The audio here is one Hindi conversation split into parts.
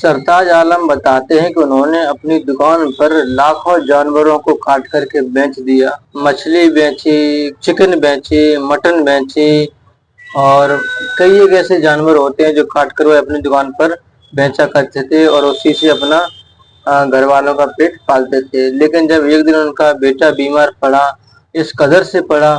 सरताज आलम बताते हैं कि उन्होंने अपनी दुकान पर लाखों जानवरों को काट करके बेच दिया। मछली बेची, चिकन बेची, मटन बेची और कई एक ऐसे जानवर होते हैं जो काट कर वह अपनी दुकान पर बेचा करते थे और उसी से अपना घर वालों का पेट पालते थे। लेकिन जब एक दिन उनका बेटा बीमार पड़ा, इस कदर से पड़ा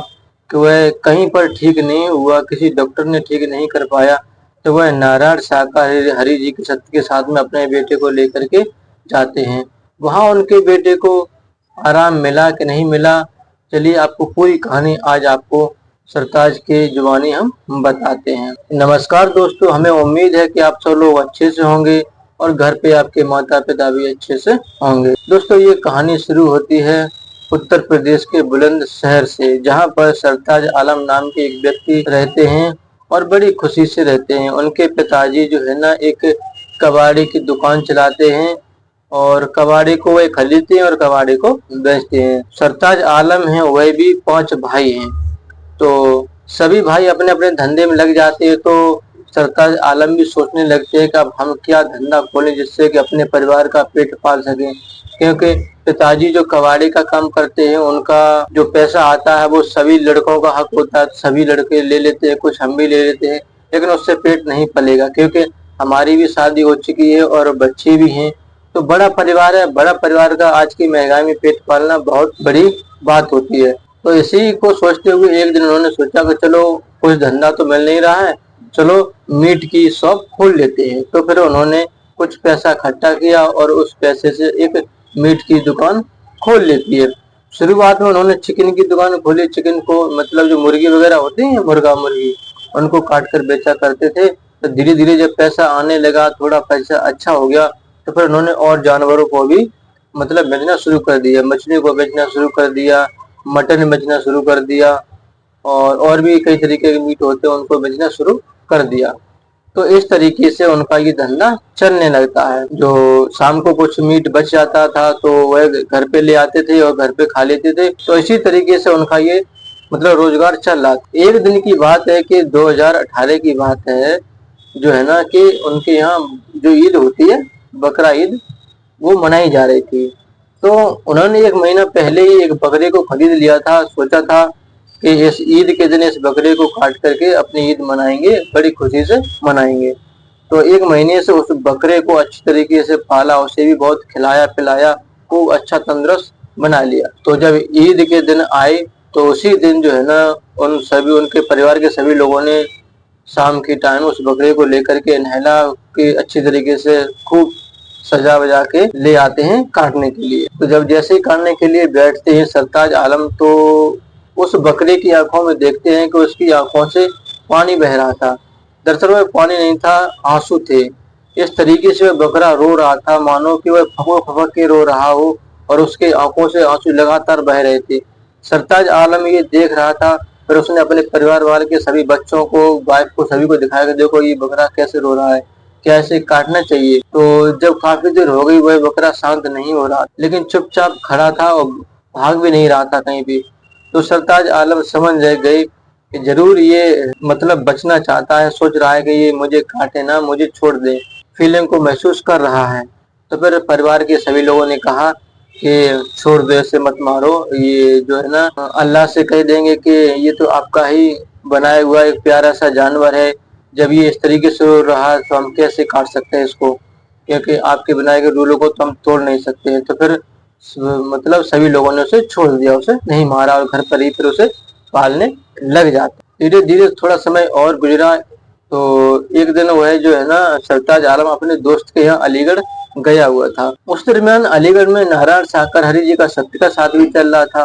कि वह कहीं पर ठीक नहीं हुआ, किसी डॉक्टर ने ठीक नहीं कर पाया, तो वह नारायण शाकाहारी हरि जी के सत्य के साथ में अपने बेटे को लेकर के जाते हैं। वहां उनके बेटे को आराम मिला कि नहीं मिला, चलिए आपको पूरी कहानी आज आपको सरताज के जुबानी हम बताते हैं। नमस्कार दोस्तों, हमें उम्मीद है कि आप सब लोग अच्छे से होंगे और घर पे आपके माता पिता भी अच्छे से होंगे। दोस्तों, ये कहानी शुरू होती है उत्तर प्रदेश के बुलंद शहर से, जहाँ पर सरताज आलम नाम के एक व्यक्ति रहते हैं और बड़ी खुशी से रहते हैं। उनके पिताजी जो है ना एक कबाड़ी की दुकान चलाते हैं और कबाड़ी को वह खरीदते हैं और कबाड़ी को बेचते हैं। सरताज आलम हैं, वह भी 5 भाई हैं। तो सभी भाई अपने अपने धंधे में लग जाते हैं। तो सरताज आलम भी सोचने लगते हैं कि अब हम क्या धंधा खोलें जिससे कि अपने परिवार का पेट पाल सकें, क्योंकि पिताजी जो कबाड़ी का काम करते हैं उनका जो पैसा आता है वो सभी लड़कों का हक होता है, सभी लड़के ले लेते हैं, कुछ हम भी ले लेते हैं, लेकिन उससे पेट नहीं पलेगा क्योंकि हमारी भी शादी हो चुकी है और बच्चे भी हैं। तो बड़ा परिवार है, बड़ा परिवार का आज की महंगाई में पेट पालना बहुत बड़ी बात होती है। तो इसी को सोचते हुए एक दिन उन्होंने सोचा कि चलो कुछ धंधा तो मिल नहीं रहा है, चलो मीट की शॉप खोल लेते हैं। तो फिर उन्होंने कुछ पैसा इकट्ठा किया और उस पैसे से एक मीट की दुकान खोल लेती है। शुरुआत में उन्होंने चिकन की दुकान खोली। चिकन को मतलब जो मुर्गी वगैरह होती है, मुर्गा मुर्गी, उनको काट कर बेचा करते थे। तो धीरे धीरे जब पैसा आने लगा, थोड़ा पैसा अच्छा हो गया, तो फिर उन्होंने और जानवरों को भी मतलब बेचना शुरू कर दिया। मछली को बेचना शुरू कर दिया, मटन बेचना शुरू कर दिया और भी कई तरीके के मीट होते हैं उनको बेचना शुरू कर दिया। तो इस तरीके से उनका ये धंधा चलने लगता है। जो शाम को कुछ मीट बच जाता था तो वह घर पे ले आते थे और घर पे खा लेते थे। तो इसी तरीके से उनका ये मतलब रोजगार चल रहा था। एक दिन की बात है कि 2018 की बात है, जो है ना कि उनके यहाँ जो ईद होती है, बकरा ईद, वो मनाई जा रही थी। तो उन्होंने 1 महीना पहले ही एक बकरे को खरीद लिया था। सोचा था कि इस ईद के दिन इस बकरे को काट करके अपनी ईद मनाएंगे, बड़ी खुशी से मनाएंगे। तो 1 महीने से उस बकरे को अच्छी तरीके से पाला, उसे भी बहुत खिलाया पिलाया, खूब अच्छा तंदुरुस्त बना लिया। तो जब ईद के दिन आए तो उसी दिन जो है ना उनके परिवार के सभी लोगों ने शाम के टाइम उस बकरे को लेकर के नहला के अच्छी तरीके से खूब सजा वजा के ले आते हैं काटने के लिए। तो जब जैसे ही काटने के लिए बैठते हैं सरताज आलम, तो उस बकरे की आंखों में देखते हैं कि उसकी आंखों से पानी बह रहा था। दरअसल वह पानी नहीं था, आंसू थे। इस तरीके से वह बकरा रो रहा था मानो कि वह फपक फपक के रो रहा हो और उसके आंखों से आंसू लगातार बह रहे थे। सरताज आलम ये देख रहा था। फिर उसने अपने परिवार वाले के सभी बच्चों को, वाइफ को, सभी को दिखाया कि देखो ये बकरा कैसे रो रहा है, क्या इसे काटना चाहिए। तो जब काफी देर हो गई वह बकरा शांत नहीं हो रहा, लेकिन चुपचाप खड़ा था और भाग भी नहीं रहा था कहीं भी। तो सरताज आलम समझ गए कि जरूर ये मतलब बचना चाहता है, सोच रहा है कि ये मुझे काटे ना, मुझे छोड़ दे, फीलिंग को महसूस कर रहा है। तो फिर परिवार के सभी लोगों ने कहा कि छोड़ दो, ऐसे मत मारो, ये जो है ना अल्लाह से कह देंगे कि ये तो आपका ही बनाया हुआ एक प्यारा सा जानवर है, जब ये इस तरीके से रो रहा है तो हम कैसे काट सकते हैं इसको, क्योंकि आपके बनाए गए रूलों को तो हम तोड़ नहीं सकते हैं। तो फिर मतलब सभी लोगों ने उसे छोड़ दिया, उसे नहीं मारा और घर पर ही फिर उसे पालने लग जाते। धीरे धीरे थोड़ा समय और गुजरा तो एक दिन वह जो है ना सरताज आलम अपने दोस्त के यहाँ अलीगढ़ गया हुआ था। उस दरमियान अलीगढ़ में नारायण शाकाहारी जी का सत्य का साथ भी चल रहा था।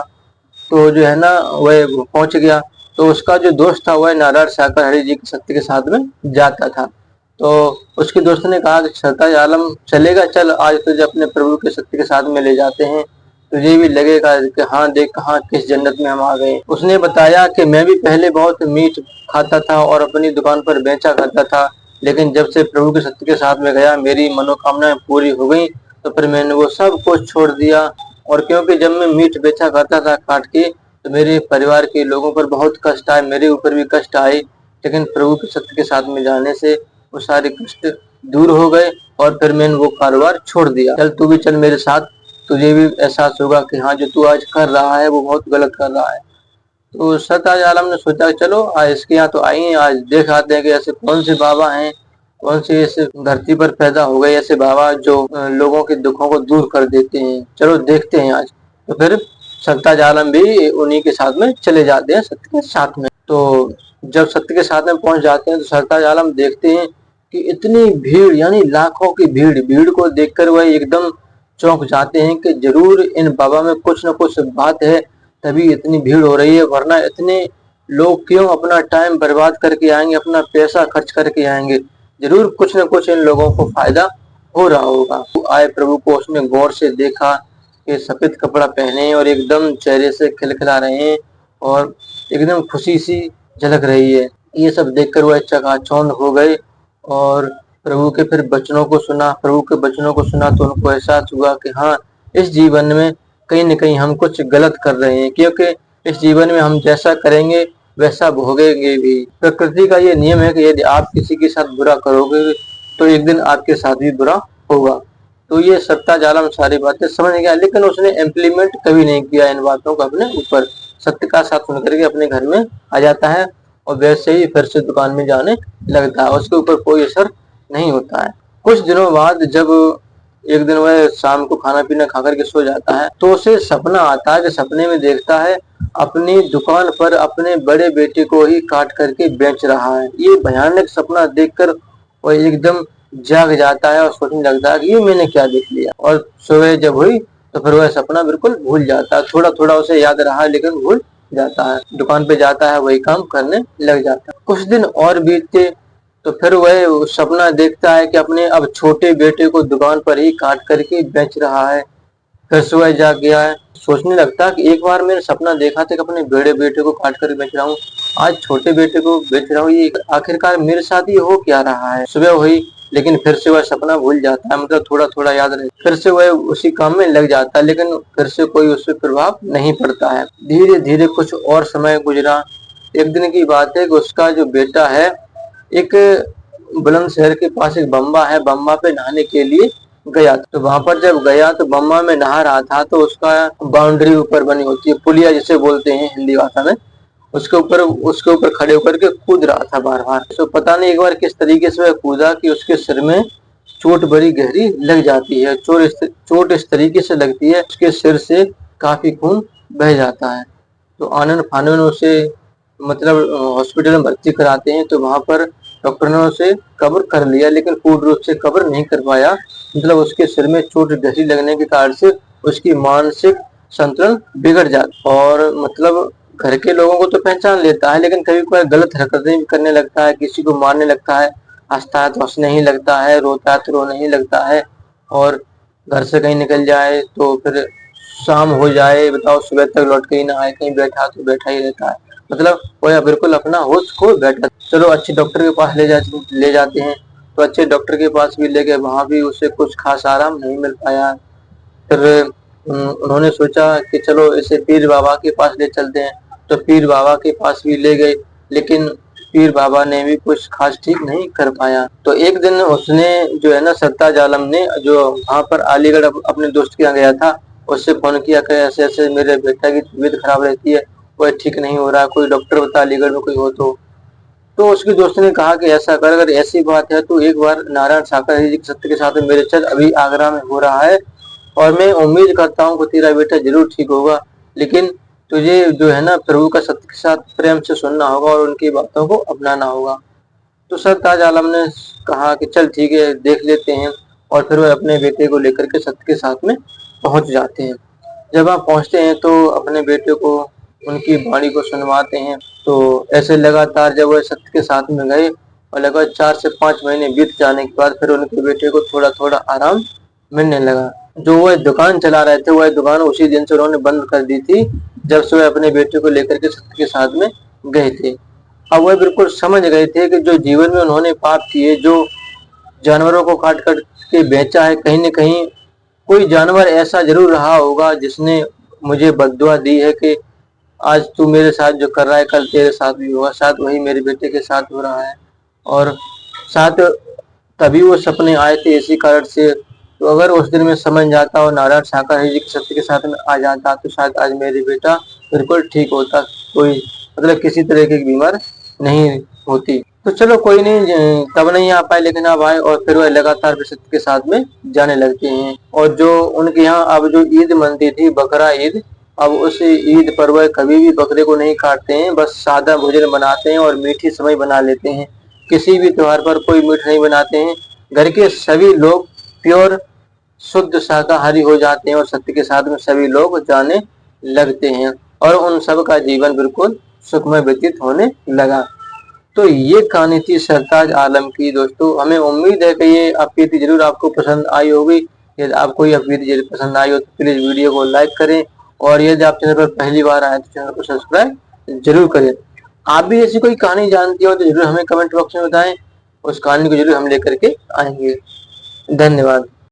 तो जो है ना वह पहुंच गया। तो उसका जो दोस्त था वह नारायण शाकाहारी जी के सत्य के साथ में जाता था। तो उसके दोस्त ने कहा कि सरताज आलम चलेगा, चल आज तुझे अपने प्रभु के सत्य के साथ में ले जाते हैं, तुझे भी लगेगा कि हाँ देख कहाँ किस जन्नत में हम आ गए। उसने बताया कि मैं भी पहले बहुत मीट खाता था और अपनी दुकान पर बेचा करता था, लेकिन जब से प्रभु के सत्य के साथ में गया मेरी मनोकामनाएं पूरी हो गई, तो फिर मैंने वो सब कुछ छोड़ दिया। और क्योंकि जब मैं मीट बेचा करता था काट के, तो मेरे परिवार के लोगों पर बहुत कष्ट आए, मेरे ऊपर भी कष्ट आए, लेकिन प्रभु के सत्य के साथ में जाने से वो सारे कष्ट दूर हो गए और फिर मैंने वो कारोबार छोड़ दिया। चल तू भी चल मेरे साथ, तुझे भी एहसास होगा कि हाँ जो तू आज कर रहा है वो बहुत गलत कर रहा है। तो सरताज आलम ने सोचा चलो आज इसके यहाँ तो आई हैं, आज देख आते हैं कि ऐसे कौन से बाबा हैं, कौन से ऐसे धरती पर पैदा हो गए ऐसे बाबा जो लोगों के दुखों को दूर कर देते हैं। चलो देखते हैं आज। तो फिर सरताज आलम भी उन्हीं के साथ में चले जाते हैं, सत्य के साथ में। तो जब सत्य के साथ में पहुंच जाते हैं तो सरताज आलम देखते हैं कि इतनी भीड़, यानी लाखों की भीड़ को देखकर वह एकदम चौंक जाते हैं कि जरूर इन बाबा में कुछ न कुछ बात है, तभी इतनी भीड़ हो रही है, वरना इतने लोग क्यों अपना टाइम बर्बाद करके आएंगे, अपना पैसा खर्च करके आएंगे। जरूर कुछ न कुछ इन लोगों को फायदा हो रहा होगा। तो आए प्रभु को उसने गौर से देखा कि सफेद कपड़ा पहने और एकदम चेहरे से खिलखिला रहे हैं और एकदम खुशी सी झलक रही है। ये सब देखकर वह चकाचौंध हो गए और प्रभु के फिर वचनों को सुना। प्रभु के वचनों को सुना तो उनको एहसास हुआ कि हाँ, इस जीवन में कहीं न कहीं हम कुछ गलत कर रहे हैं, क्योंकि इस जीवन में हम जैसा करेंगे वैसा भोगेंगे भी। प्रकृति का ये नियम है कि यदि आप किसी के साथ बुरा करोगे तो एक दिन आपके साथ भी बुरा होगा। तो ये सरताज आलम सारी बातें समझ गया, लेकिन उसने इम्प्लीमेंट कभी नहीं किया इन बातों को अपने ऊपर। सत्य का साथ सुन करके अपने घर में आ जाता है और वैसे ही फिर से दुकान में जाने लगता है, उसके ऊपर कोई असर नहीं होता है। कुछ दिनों बाद जब एक दिन वह शाम को खाना पीना खा करके सो जाता है तो उसे सपना आता है कि सपने में देखता है अपनी दुकान पर अपने बड़े बेटे को ही काट करके बेच रहा है। ये भयानक सपना देखकर वह एकदम जाग जाता है और सोचने लगता है कि ये मैंने क्या देख लिया। और सुबह जब हुई तो फिर वह सपना बिल्कुल भूल जाता है, थोड़ा थोड़ा उसे याद रहा लेकिन भूल जाता है। दुकान पे जाता है, वही काम करने लग जाता है। कुछ दिन और बीतते तो फिर वह सपना देखता है कि अपने अब छोटे बेटे को दुकान पर ही काट करके बेच रहा है। फिर सुबह जाग गया है, सोचने लगता है कि एक बार मैंने सपना देखा था कि अपने बड़े बेटे को काट कर बेच रहा हूँ, आज छोटे बेटे को बेच रहा हूँ, ये आखिरकार मेरे साथ ही हो क्या रहा है। सुबह हुई लेकिन फिर से वह सपना भूल जाता है, मतलब थोड़ा थोड़ा याद रहे। फिर से वह उसी काम में लग जाता है लेकिन फिर से कोई उस पर प्रभाव नहीं पड़ता है। धीरे धीरे कुछ और समय गुजरा। एक दिन की बात है कि उसका जो बेटा है एक बुलंदशहर के पास एक बम्बा है, बम्बा पे नहाने के लिए गया। तो वहां पर जब गया तो बम्बा में नहा रहा था तो उसका बाउंड्री ऊपर बनी होती है, पुलिया जिसे बोलते हैं हिंदी भाषा में, उसके ऊपर खड़े होकर के कूद रहा था बार बार। तो पता नहीं एक बार किस तरीके से वह कूदा कि उसके सिर में चोट बड़ी गहरी लग जाती है। चोट इस तरीके से लगती है उसके सिर से काफी खून बह जाता है। तो आनन फानन उसे मतलब हॉस्पिटल में भर्ती कराते हैं। तो वहां पर डॉक्टर ने उसे कवर कर लिया लेकिन पूर्ण रूप से कवर नहीं कर पाया, मतलब उसके सिर में चोट गहरी लगने के कारण से उसकी मानसिक संतुलन बिगड़ जाता और मतलब घर के लोगों को तो पहचान लेता है लेकिन कभी कभी गलत हरकतें भी करने लगता है, किसी को मारने लगता है, हंसता है तो हंसने ही लगता है, रोता है तो रोने ही लगता है। और घर से कहीं निकल जाए तो फिर शाम हो जाए, बताओ सुबह तक लौट के ही ना आए, कहीं बैठा तो बैठा ही रहता है, मतलब वह बिल्कुल अपना होश खो बैठा। चलो अच्छे डॉक्टर के पास ले जाते हैं। तो अच्छे डॉक्टर के पास भी ले गए, वहां भी उसे कुछ खास आराम नहीं मिल पाया। फिर उन्होंने सोचा कि चलो इसे पीर बाबा के पास ले चलते हैं। तो पीर बाबा के पास भी ले गए लेकिन पीर बाबा ने भी कुछ खास ठीक नहीं कर पाया। तो एक दिन उसने जो है ना सरताज आलम ने जो वहां पर अलीगढ़ अपने दोस्त के यहाँ गया था, उससे फोन किया कि ऐसे ऐसे मेरे बेटा की तबीयत खराब रहती है, कोई ठीक नहीं हो रहा है, कोई डॉक्टर बता अलीगढ़ में कोई हो तो उसके दोस्त ने कहा कि ऐसा कर, अगर ऐसी बात है तो एक बार नारायण साकर जी के सत्य के साथ में मेरे चल, अभी आगरा में हो रहा है और मैं उम्मीद करता हूँ कि तेरा बेटा जरूर ठीक होगा, लेकिन तुझे जो है ना प्रभु का सत्य के साथ प्रेम से सुनना होगा और उनकी बातों को अपनाना होगा। तो सरताज आलम ने कहा कि चल ठीक है देख लेते हैं और फिर वह अपने बेटे को लेकर के सत्य के साथ में पहुंच जाते हैं। जब वहाँ पहुंचते हैं तो अपने बेटे को उनकी वाणी को सुनवाते हैं। तो ऐसे लगातार जब वह सत्य के साथ में गए और लगभग 4 से 5 महीने बीत जाने के बाद फिर उनके बेटे को थोड़ा थोड़ा आराम मिलने लगा। जो वह दुकान चला रहे थे वह दुकान उसी दिन से उन्होंने बंद कर दी थी जब से वह अपने बेटे को लेकर के सत्य के साथ में गए थे। अब वह बिल्कुल समझ गए थे कि जो जीवन में उन्होंने पाप किए, जो जानवरों को काट कर के बेचा है, कहीं न कहीं कोई जानवर ऐसा जरूर रहा होगा जिसने मुझे बद्दुआ दी है कि आज तू मेरे साथ जो कर रहा है कल तेरे साथ भी होगा। शायद वही मेरे बेटे के साथ हो रहा है और साथ तभी वो सपने आए थे इसी कारण से। तो अगर उस दिन मैं समझ जाता और नारायण शाकाहारी जी के सत्य के साथ में आ जाता तो शायद आज मेरी बेटा बिल्कुल ठीक होता, कोई मतलब किसी तरह की बीमार नहीं होती। तो चलो कोई नहीं, तब नहीं आ पाए लेकिन अब आए और फिर वह लगातार सत्य के साथ में जाने लगते हैं। और जो उनके यहाँ अब जो ईद मनती थी, बकरा ईद, अब उस ईद पर वह कभी भी बकरे को नहीं काटते हैं, बस सादा भोजन बनाते हैं और मीठी सेवई बना लेते हैं। किसी भी त्योहार पर कोई मीठ नहीं बनाते हैं। घर के सभी लोग प्योर शुद्ध शाकाहारी हो जाते हैं और सत्य के साथ में सभी लोग जाने लगते हैं और उन सब का जीवन बिल्कुल सुखमय व्यतीत होने लगा। तो ये कहानी थी सरताज आलम की। दोस्तों हमें उम्मीद है कि ये आपकी जरूर आपको पसंद आई होगी। यदि आपको ये वीडियो पसंद आई हो तो प्लीज वीडियो को लाइक करें और यदि आप चैनल पर पहली बार आए तो चैनल को सब्सक्राइब जरूर करें। आप भी ऐसी कोई कहानी जानती हो तो जरूर हमें कमेंट बॉक्स में बताएं, उस कहानी को जरूर हम लेकर के आएंगे। धन्यवाद।